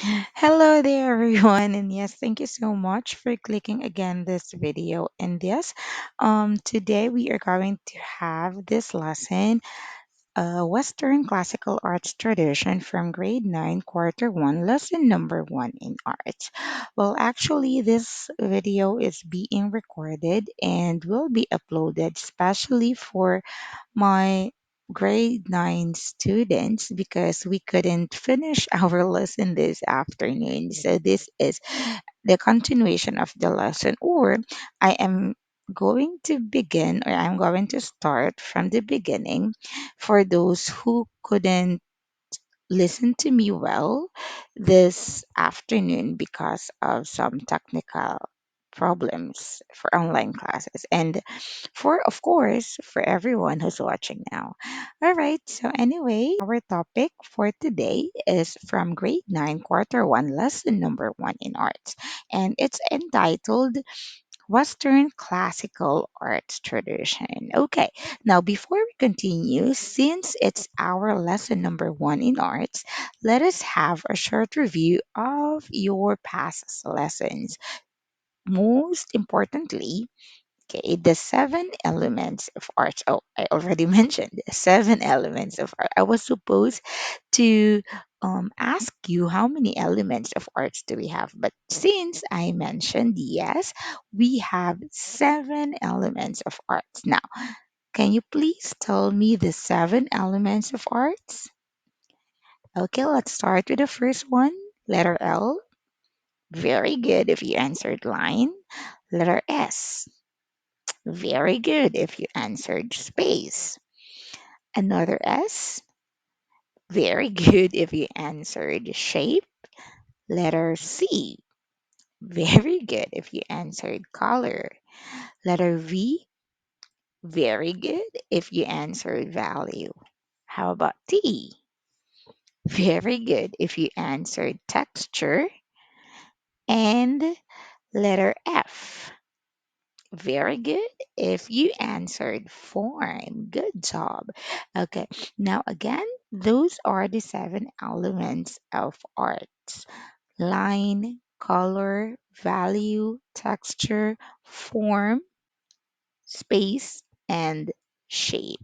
Hello there, everyone, and yes, thank you so much for clicking again this video. And yes, today we are going to have this lesson, Western Classical Arts Tradition from Grade 9, Quarter 1, Lesson number 1 in Art. Well, actually, this video is being recorded and will be uploaded especially for my grade 9 students because we couldn't finish our lesson this afternoon. So this is the continuation of the lesson, or I am going to begin, or I'm going to start from the beginning for those who couldn't listen to me well this afternoon because of some technical problems for online classes, and for, of course, for everyone who's watching now. All right, so anyway, our topic for today is from grade 9, quarter 1, lesson number 1 in arts, and it's entitled Western Classical Arts Tradition. Okay, now before we continue, since it's our lesson number 1 in arts, let us have a short review of your past lessons. Most importantly, okay, the 7 elements of art. Oh, I already mentioned the 7 elements of art. I was supposed to ask you how many elements of arts do we have, but since I mentioned yes, we have 7 elements of arts. Now, can you please tell me the 7 elements of arts? Okay, let's start with the first one. Letter L. Very good if you answered line. Letter S. Very good if you answered space. Another S. Very good if you answered shape. Letter C. Very good if you answered color. Letter V. Very good if you answered value. How about T? Very good if you answered texture. And letter F. Very good if you answered form. Good job. Okay, now again, those are the 7 elements of art: line, color, value, texture, form, space, and shape.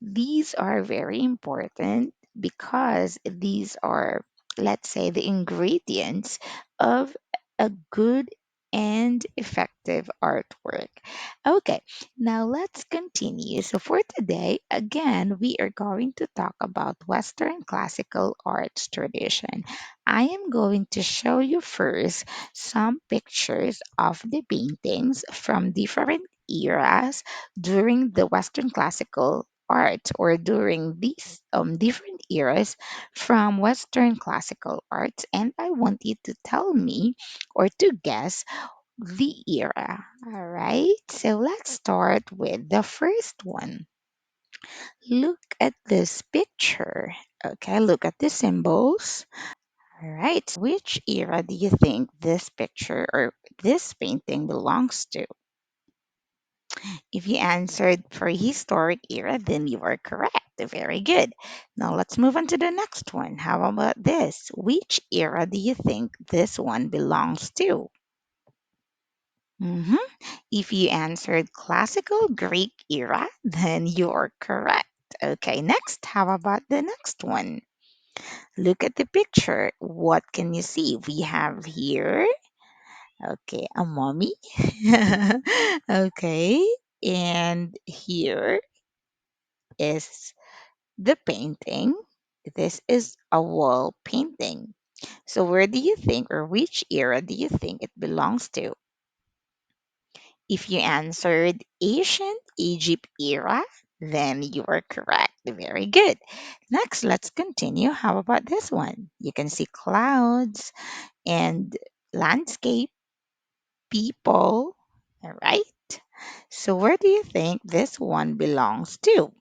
These are very important because these are, let's say, the ingredients of a good and effective artwork. Okay, now let's continue. So, for today, again, we are going to talk about Western classical arts tradition. I am going to show you first some pictures of the paintings from different eras during the Western classical art, or during these different eras from Western classical arts, and I want you to tell me or to guess the era. All right, so let's start with the first one. Look at this picture. Okay, look at the symbols. All right, so which era do you think this picture or this painting belongs to? If you answered prehistoric era, then you are correct. Very good. Now let's move on to the next one. How about this? Which era do you think this one belongs to? Mhm. If you answered classical Greek era, then you are correct. Okay, next, how about the next one? Look at the picture. What can you see? We have here, okay, a mummy. Okay, and here is the painting. This is a wall painting. So, where do you think, or which era do you think it belongs to? If you answered ancient Egypt era, then you are correct. Very good. Next, let's continue. How about this one? You can see clouds and landscape, people. All right. So, where do you think this one belongs to?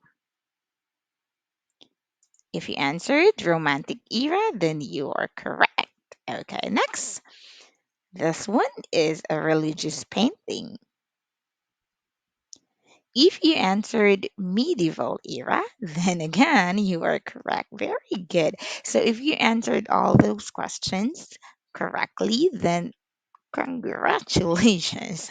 If you answered romantic era, then you are correct. Okay, next. This one is a religious painting. If you answered medieval era, then again, you are correct. Very good. So if you answered all those questions correctly, then congratulations.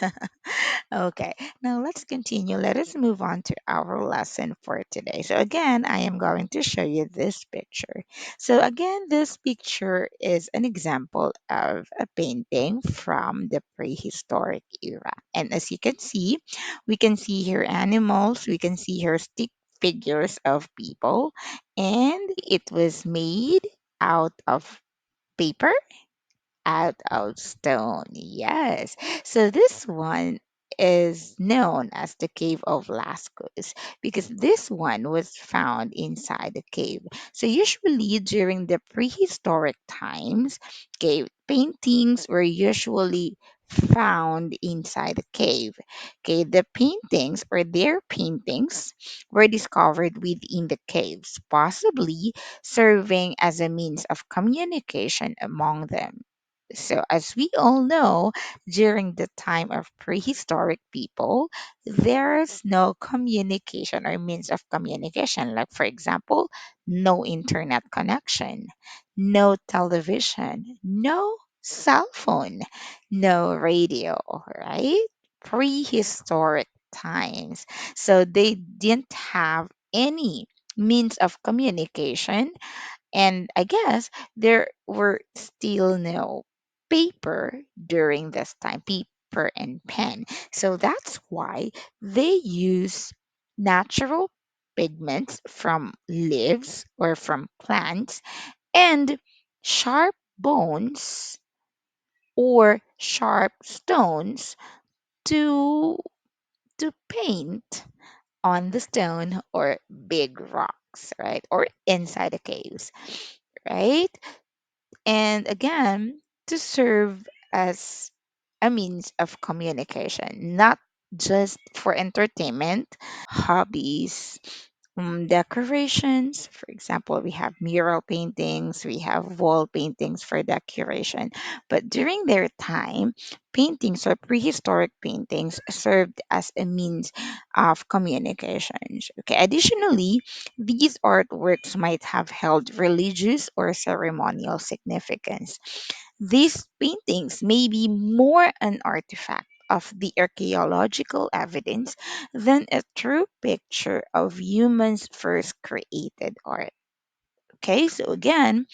Okay, now let's continue. Let us move on to our lesson for today. So, again, I am going to show you this picture. So, again, this picture is an example of a painting from the prehistoric era. And as you can see, we can see here animals, we can see here stick figures of people, and it was made out of paper, out of stone. Yes. So this one is known as the cave of Lascaux because this one was found inside the cave. So usually during the prehistoric times, cave paintings were usually found inside the cave. Okay, the paintings or their paintings were discovered within the caves, possibly serving as a means of communication among them. So, as we all know, during the time of prehistoric people, there's no communication or means of communication. Like, for example, no internet connection, no television, no cell phone, no radio, right? Prehistoric times. So, they didn't have any means of communication, and I guess there were still no paper during this time, paper and pen. So that's why they use natural pigments from leaves or from plants and sharp bones or sharp stones to paint on the stone or big rocks, right? Or inside the caves, right? And again, to serve as a means of communication, not just for entertainment, hobbies, decorations. For example, we have mural paintings, we have wall paintings for decoration. But during their time, paintings or prehistoric paintings served as a means of communications. Okay. Additionally, these artworks might have held religious or ceremonial significance. These paintings may be more an artifact of the archaeological evidence than a true picture of humans' first created art. Okay, so again,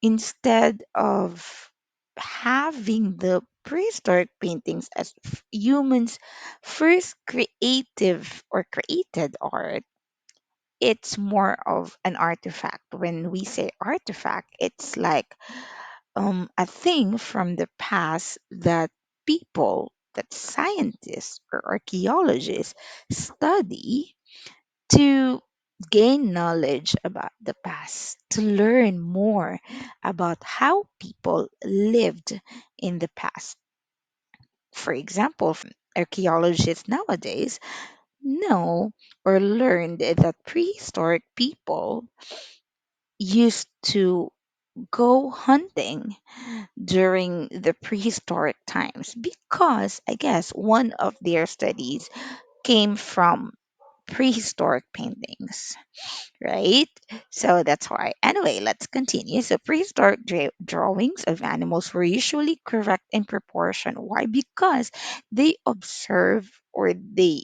instead of having the prehistoric paintings as humans' first creative or created art, it's more of an artifact. When we say artifact, it's like a thing from the past that people, that scientists or archaeologists study to gain knowledge about the past, to learn more about how people lived in the past. For example, archaeologists nowadays know or learned that prehistoric people used to go hunting during the prehistoric times because I guess one of their studies came from prehistoric paintings, right? So that's why. Anyway, let's continue. So prehistoric drawings of animals were usually correct in proportion. Why? Because they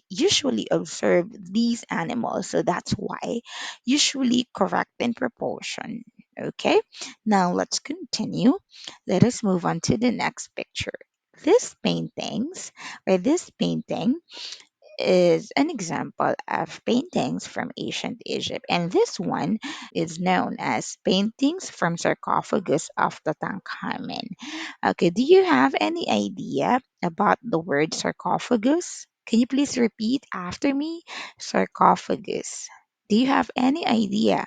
usually observe these animals. So that's why usually correct in proportion. Okay, now let's continue. Let us move on to the next picture. This paintings or this painting is an example of paintings from ancient Egypt, and this one is known as Paintings from Sarcophagus of Tutankhamen. Okay, do you have any idea about the word sarcophagus? Can you please repeat after me? Sarcophagus. Do you have any idea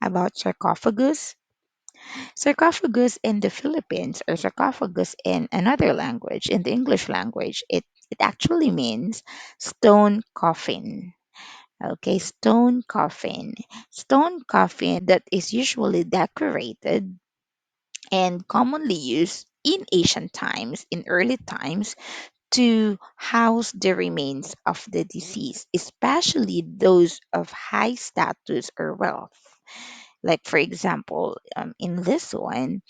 about sarcophagus? Sarcophagus in the Philippines or sarcophagus in another language, in the English language, it actually means stone coffin. Okay, stone coffin. Stone coffin that is usually decorated and commonly used in ancient times, in early times, to house the remains of the deceased, especially those of high status or wealth. Like, for example, in this one,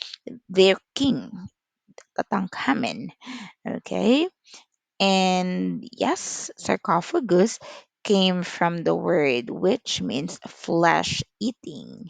their king, Tutankhamen. Okay. And yes, sarcophagus came from the word which means flesh eating.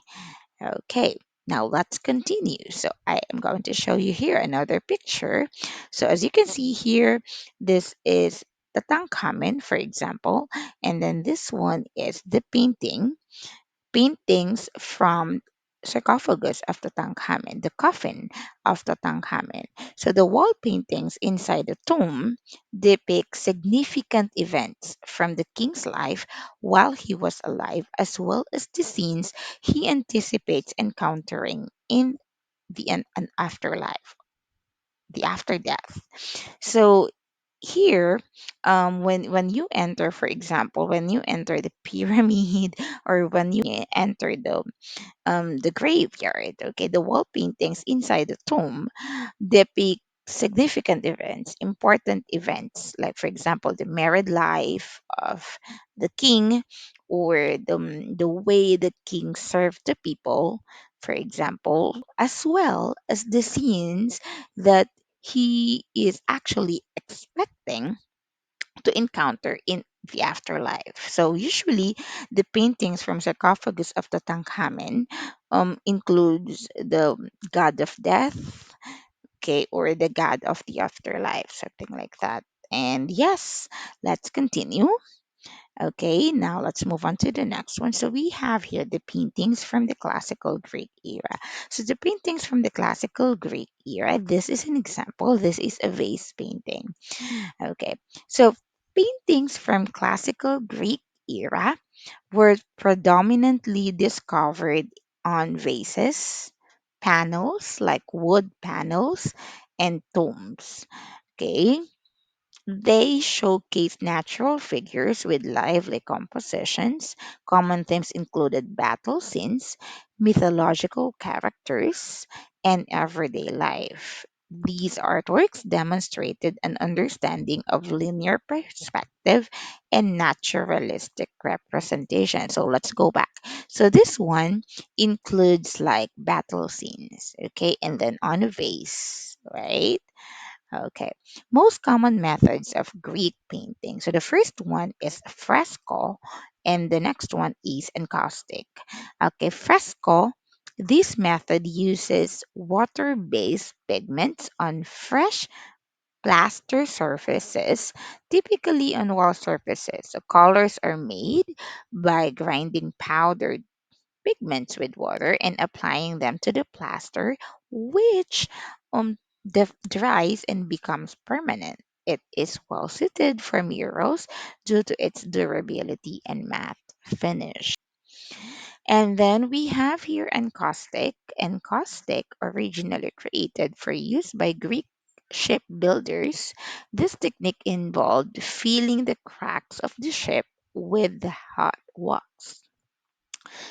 Okay, now let's continue. So I am going to show you here another picture. So as you can see here, this is the Tutankhamen, for example, and then this one is the paintings from sarcophagus of Tutankhamen, the coffin of Tutankhamen. So the wall paintings inside the tomb depict significant events from the king's life while he was alive, as well as the scenes he anticipates encountering in an afterlife, the after death. So here, when you enter, for example, when you enter the pyramid or when you enter the graveyard. Okay, the wall paintings inside the tomb depict significant events, important events, like for example, the married life of the king, or the way the king served the people, for example, as well as the scenes that he is actually expecting to encounter in the afterlife. So usually the paintings from sarcophagus of Tutankhamen includes the god of death, okay, or the god of the afterlife, something like that. And yes, let's continue. Okay, now let's move on to the next one. So we have here the paintings from the classical Greek era. So the paintings from the classical Greek era, this is an example. This is a vase painting. Okay, so paintings from classical Greek era were predominantly discovered on vases, panels like wood panels, and tombs. Okay, they showcase natural figures with lively compositions. Common themes included battle scenes, mythological characters, and everyday life. These artworks demonstrated an understanding of linear perspective and naturalistic representation. So let's go back. So this one includes like battle scenes, okay, and then on a vase, right? Okay. Most common methods of Greek painting. So the first one is fresco, and the next one is encaustic. Okay, fresco. This method uses water based pigments on fresh plaster surfaces, typically on wall surfaces. So colors are made by grinding powdered pigments with water and applying them to the plaster, which dries and becomes permanent. It is well suited for murals due to its durability and matte finish. And then we have here encaustic. Encaustic, originally created for use by Greek shipbuilders, this technique involved filling the cracks of the ship with hot wax.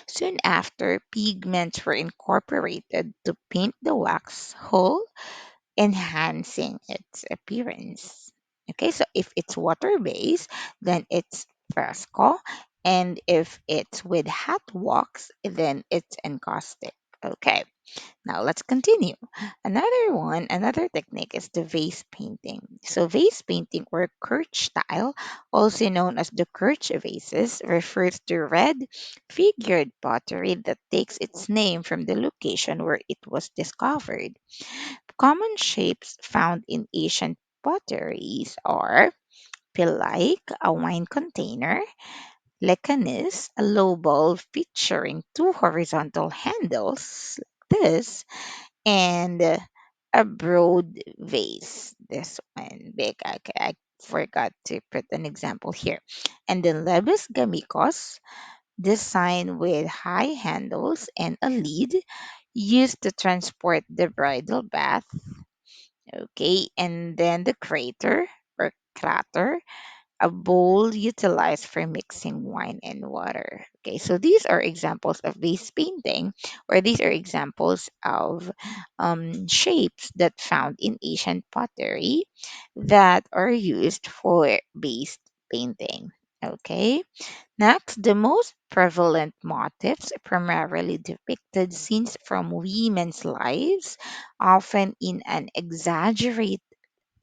Soon after, pigments were incorporated to paint the wax hull, enhancing its appearance. Okay, so if it's water based, then it's fresco, and if it's with hot wax, then it's encaustic. Okay, now let's continue. Another technique is the vase painting. So vase painting or Kirch style, also known as the Kirch vases, refers to red figured pottery that takes its name from the location where it was discovered. Common shapes found in ancient potteries are pilaik, a wine container, lecanis, a low bowl featuring two horizontal handles, like this, and a broad vase. This one big. Okay, I forgot to put an example here. And then Lebes Gamikos, designed with high handles and a lid, used to transport the bridal bath. Okay, and then the crater or crater, a bowl utilized for mixing wine and water. Okay, so these are examples of vase painting, or these are examples of shapes that found in Asian pottery that are used for vase painting. Okay, next, the most prevalent motifs primarily depicted scenes from women's lives, often in an exaggerated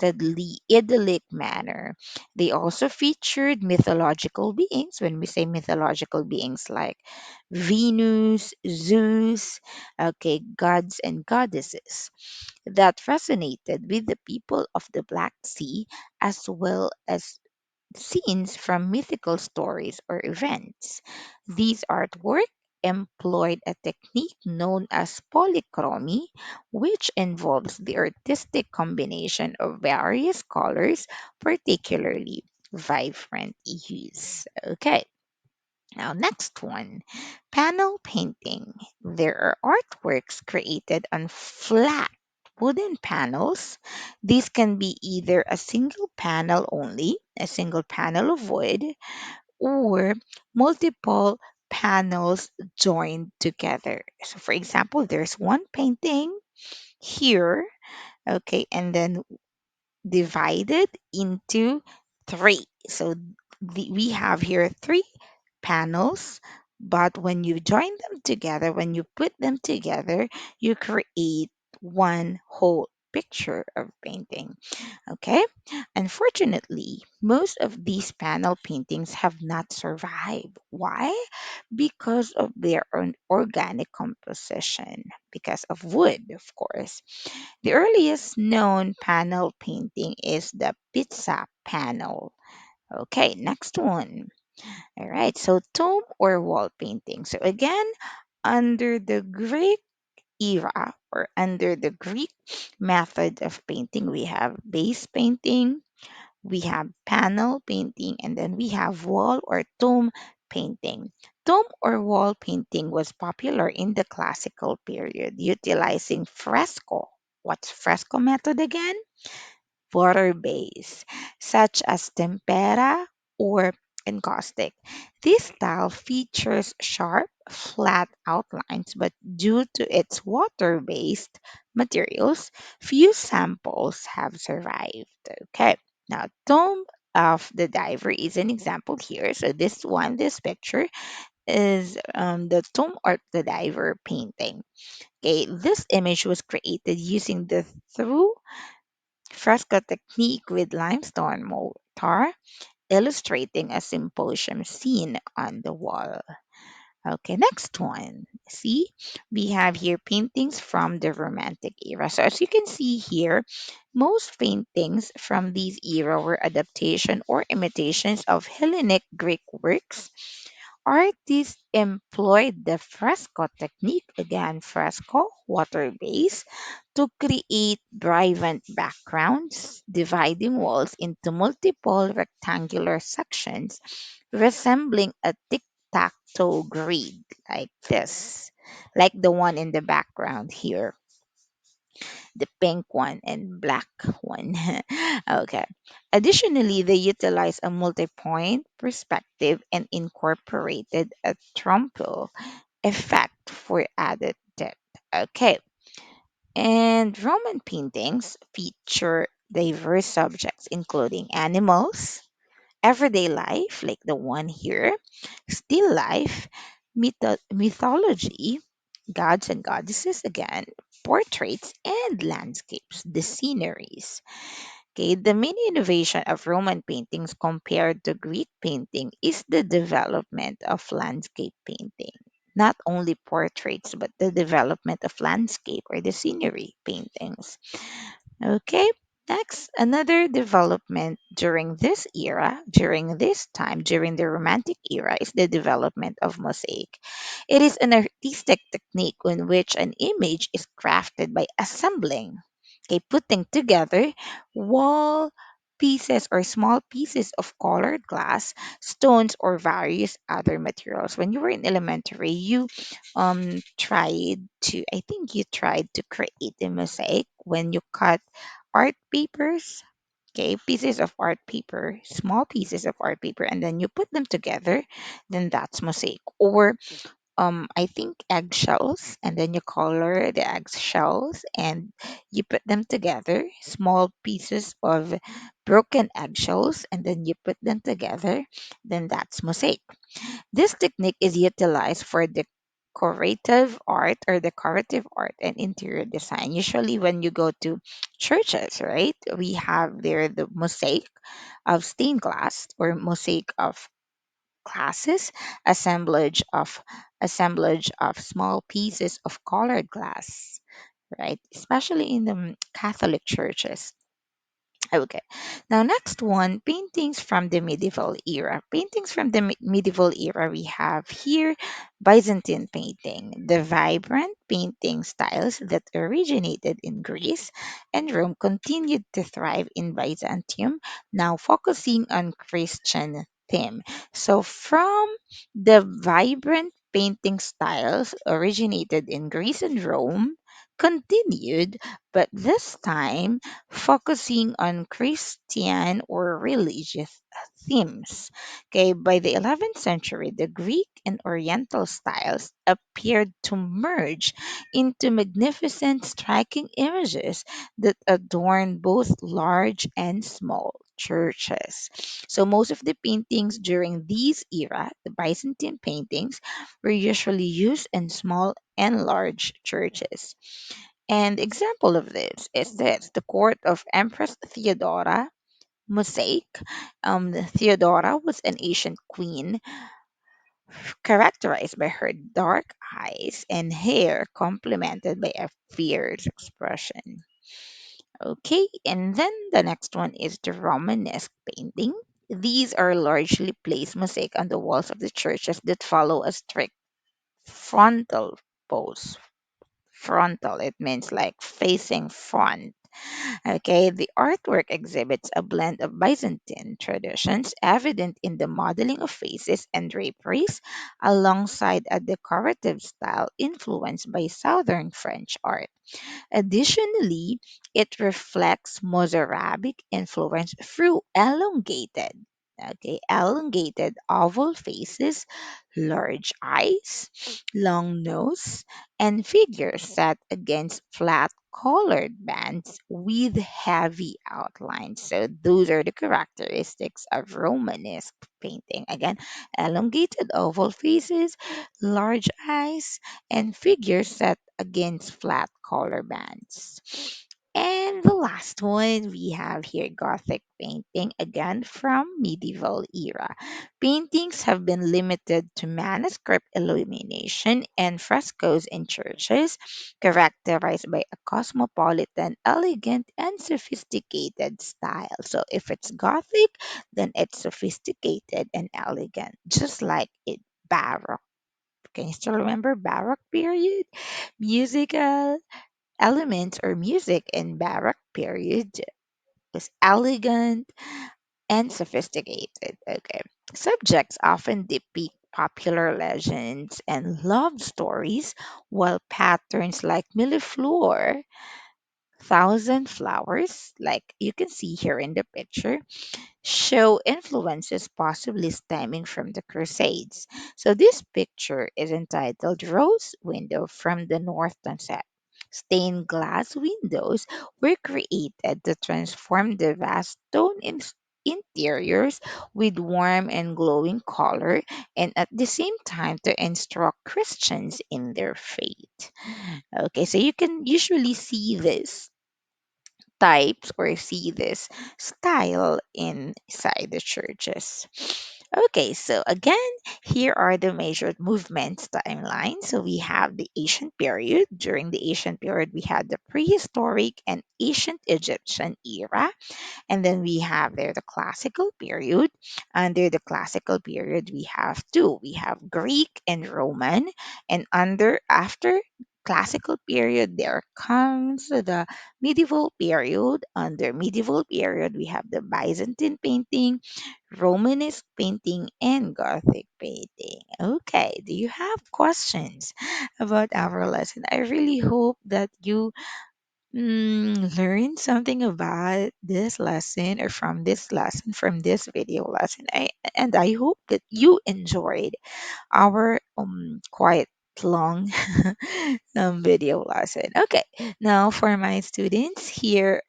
idyllic manner. They also featured mythological beings. When we say mythological beings like Venus, Zeus, okay, gods and goddesses, that resonated with the people of the Black Sea, as well as scenes from mythical stories or events. These artwork employed a technique known as polychromy, which involves the artistic combination of various colors, particularly vibrant hues. Okay, now next one, panel painting. There are artworks created on flat wooden panels. These can be either a single panel only, a single panel of wood, or multiple panels joined together. So, for example, there's one painting here, okay, and then divided into three. So, we have here three panels, but when you join them together, when you put them together, you create one whole picture of painting. Okay, unfortunately, most of these panel paintings have not survived. Why? Because of their own organic composition, because of wood, of course. The earliest known panel painting is the pizza panel. Okay, next one. All right, so tomb or wall painting. So again, under the Greek era, or under the Greek method of painting, we have base painting, we have panel painting, and then we have wall or tomb painting. Tomb or wall painting was popular in the classical period, utilizing fresco. What's fresco method again? Water base, such as tempera or encaustic. This style features sharp, flat outlines, but due to its water based materials, few samples have survived. Okay, now, Tomb of the Diver is an example here. So, this picture is the Tomb of the Diver painting. Okay, this image was created using the through fresco technique with limestone mortar, illustrating a symposium scene on the wall. Okay, next one. See, we have here paintings from the Romantic era. So, as you can see here, most paintings from this era were adaptation or imitations of Hellenic Greek works. Artists employed the fresco technique, again, fresco, water base, to create vibrant backgrounds, dividing walls into multiple rectangular sections resembling a tic-tac-toe grid, like this, like the one in the background here, the pink one and black one. Okay. Additionally, they utilize a multi-point perspective and incorporated a trompe effect for added depth. Okay. And Roman paintings feature diverse subjects, including animals, everyday life, like the one here, still life, mythology, gods and goddesses again, portraits, and landscapes, the sceneries. Okay, the main innovation of Roman paintings compared to Greek painting is the development of landscape painting. Not only portraits, but the development of landscape or the scenery paintings. Okay, next, another development during this era, during this time, during the Romantic era, is the development of mosaic. It is an artistic technique in which an image is crafted by assembling, okay, putting together wall pieces or small pieces of colored glass, stones, or various other materials. When you were in elementary, you tried to, I think you tried to create a mosaic when you cut art papers. Okay, pieces of art paper, small pieces of art paper, and then you put them together, then that's mosaic. Or I think eggshells, and then you color the eggshells and you put them together, small pieces of broken eggshells, and then you put them together, then that's mosaic. This technique is utilized for decorative art or decorative art and interior design. Usually, when you go to churches, right, we have there the mosaic of stained glass or mosaic of glasses, assemblage of small pieces of colored glass, right? Especially in the Catholic churches. Okay. Now, next one, paintings from the medieval era. Paintings from the medieval era, we have here Byzantine painting. The vibrant painting styles that originated in Greece and Rome continued to thrive in Byzantium, now focusing on Christian theme. So, from the vibrant painting styles originated in Greece and Rome, continued, but this time focusing on Christian or religious themes. Okay, by the 11th century, the Greek and Oriental styles appeared to merge into magnificent, striking images that adorn both large and small churches. So most of the paintings during these era, the Byzantine paintings, were usually used in small and large churches. An example of this is this the court of Empress Theodora mosaic. Theodora was an ancient queen characterized by her dark eyes and hair complemented by a fierce expression. Okay, and then the next one is the Romanesque painting. These are largely placed mosaic on the walls of the churches that follow a strict frontal pose. Frontal, it means like facing front. Okay, the artwork exhibits a blend of Byzantine traditions evident in the modeling of faces and draperies, alongside a decorative style influenced by Southern French art. Additionally, it reflects Mozarabic influence through elongated oval faces, large eyes, long nose, and figures set against flat colored bands with heavy outlines. So those are the characteristics of Romanesque painting. Again, elongated oval faces, large eyes, and figures set against flat color bands. And the last one we have here Gothic painting, again from medieval era. Paintings have been limited to manuscript illumination and frescoes in churches, characterized by a cosmopolitan, elegant, and sophisticated style. So if it's Gothic, then it's sophisticated and elegant, just like it Baroque. Can you still remember Baroque period? Musical elements or music in Baroque period was elegant and sophisticated. Okay. Subjects often depict popular legends and love stories, while patterns like millefleur, thousand flowers, like you can see here in the picture, show influences possibly stemming from the Crusades. So this picture is entitled Rose Window from the North Transept. Stained glass windows were created to transform the vast stone interiors with warm and glowing color and at the same time to instruct Christians in their faith. Okay, so you can usually see this types or see this style inside the churches. Okay, so again, here are the major movements timeline. So we have the ancient period. During the ancient period, we had the prehistoric and ancient Egyptian era. And then we have there the classical period. Under the classical period, we have two. We have Greek and Roman. And under after classical period, there comes the medieval period. Under medieval period, we have the Byzantine painting, Romanesque painting, and Gothic painting. Okay, do you have questions about our lesson? I really hope that you learn something about this lesson or from this lesson, from this video lesson. I hope that you enjoyed our quite long video lesson. Okay, now for my students, here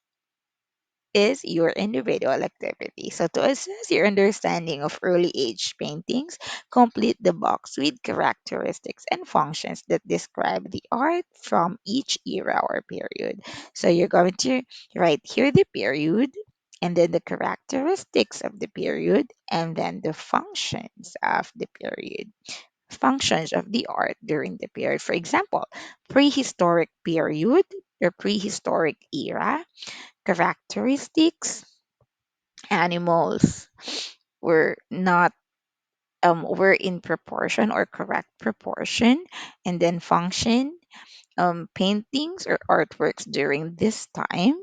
is your individual activity. So, to assess your understanding of early age paintings, complete the box with characteristics and functions that describe the art from each era or period. So, you're going to write here the period, and then the characteristics of the period, and then the functions of the period. Functions of the art during the period. For example, prehistoric period or prehistoric era, characteristics, animals were not were in proportion or correct proportion, and then function, paintings or artworks during this time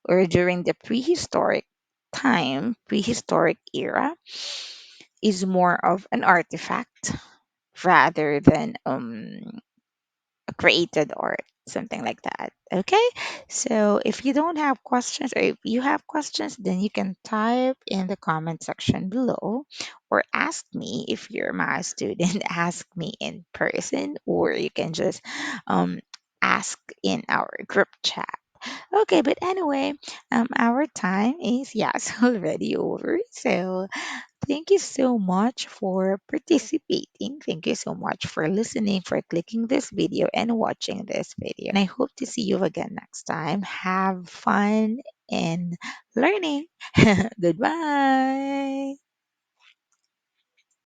or during the prehistoric time, prehistoric era, is more of an artifact rather than created art, something like that. Okay, so if you don't have questions, or if you have questions, then you can type in the comment section below, or ask me if you're my student. Ask me in person, or you can just um, ask in our group chat. Okay, but anyway, our time is, yes, already over. So thank you so much for participating. Thank you so much for listening, for clicking this video and watching this video. And I hope to see you again next time. Have fun and learning. Goodbye.